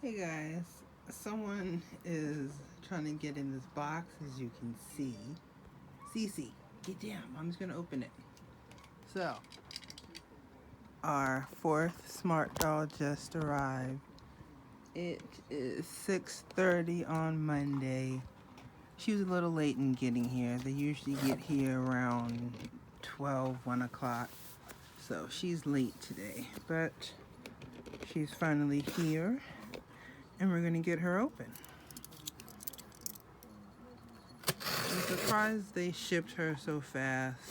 Hey guys, someone is trying to get in this box as you can see. Cece, get down. Mom's gonna open it. So, our fourth smart doll just arrived. It is 6:30 on Monday. She was a little late in getting here. They usually get here around 12, 1 o'clock. So she's late today, but she's finally here and we're gonna get her open. I'm surprised they shipped her so fast.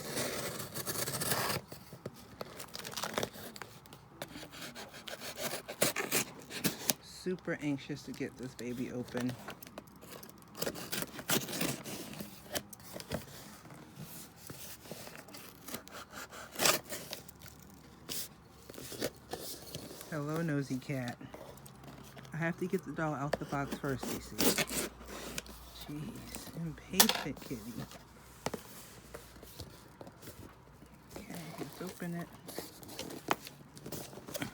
Super anxious to get this baby open. Hello, nosy cat. I have to get the doll out the box first, you see. Jeez, impatient kitty. Okay, let's open it.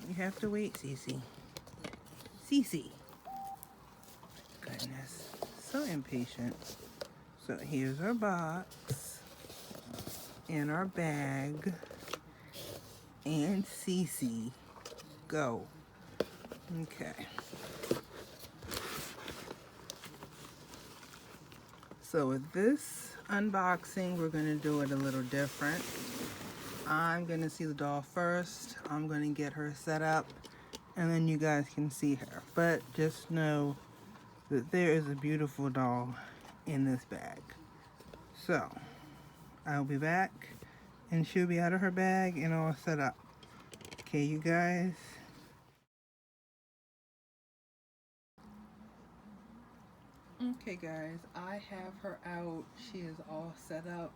You have to wait, Cece. Cece. Goodness, so impatient. So here's our box and our bag and Cece. Go. Okay. So with this unboxing, we're going to do it a little different. I'm going to see the doll first. I'm going to get her set up, and then you guys can see her. But just know that there is a beautiful doll in this bag. So, I'll be back, and she'll be out of her bag and all set up. Okay, you guys? Okay, guys, I have her out. She is all set up.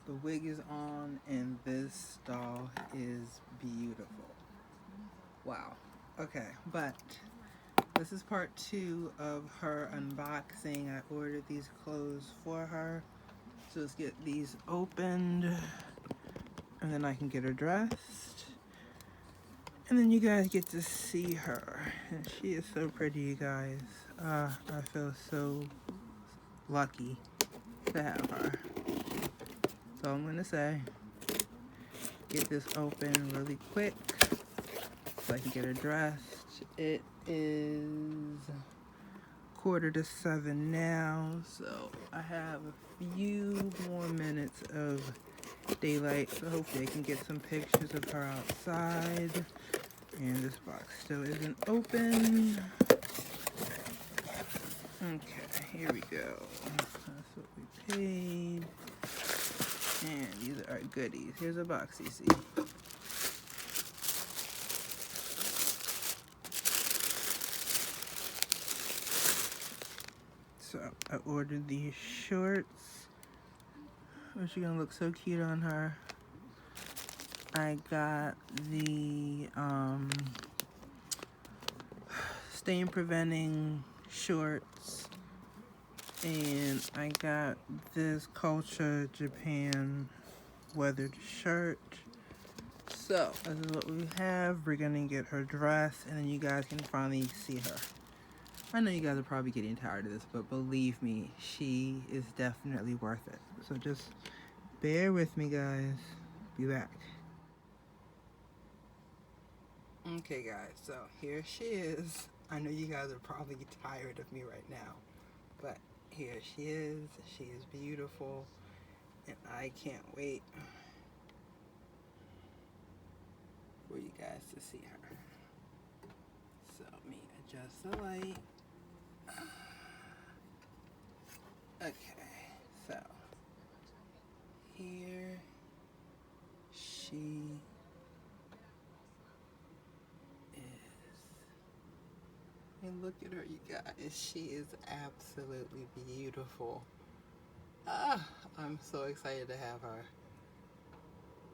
The wig is on, and this doll is beautiful. Wow. Okay, but this is part 2 of her unboxing. I ordered these clothes for her. So let's get these opened, and then I can get her dressed. And then you guys get to see her. And she is so pretty, you guys. I feel so lucky to have her. So I'm gonna say, get this open really quick so I can get her dressed. It is 6:45 now, so I have a few more minutes of daylight, so hopefully I can get some pictures of her outside. And this box still isn't open. Okay, here we go. That's what we paid. And these are our goodies. Here's a box, you see. So I ordered these shorts, which are gonna look so cute on her. I got the stain preventing shorts, and I got this Culture Japan weathered shirt. So this is what we have. We're gonna get her dressed, and then you guys can finally see her. I know you guys are probably getting tired of this, but believe me, she is definitely worth it. So just bear with me, guys. Be back. Okay, guys, so here she is. I know you guys are probably tired of me right now, but here she is. She is beautiful, and I can't wait for you guys to see her. So let me adjust the light. Okay, so here she is. And look at her, you guys. She is absolutely beautiful. I'm so excited to have her.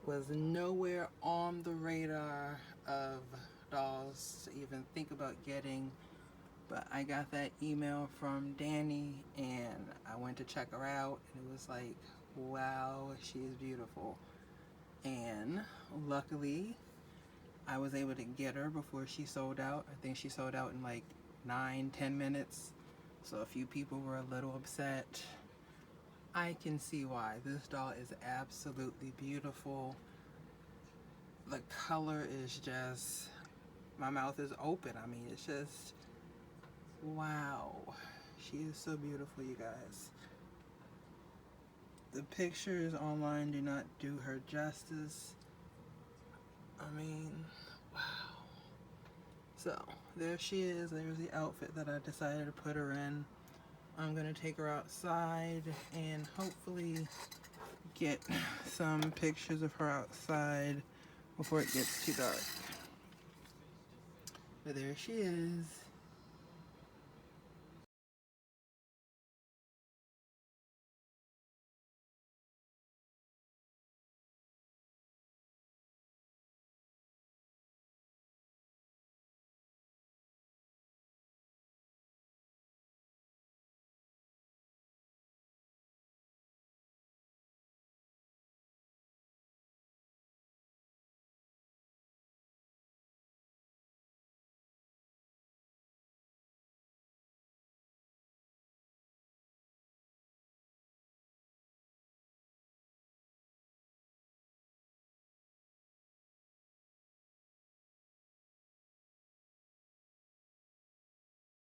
Was nowhere on the radar of dolls to even think about getting, but I got that email from Danny and I went to check her out, and it was like, wow, she is beautiful. And luckily I was able to get her before she sold out. I think she sold out in like 9-10 minutes, so a few people were a little upset. I can see why. This doll is absolutely beautiful. The color is just, my mouth is open. I mean, it's just, wow. She is so beautiful, you guys. The pictures online do not do her justice. I mean, wow. So, there she is. There's the outfit that I decided to put her in. I'm going to take her outside and hopefully get some pictures of her outside before it gets too dark. But there she is.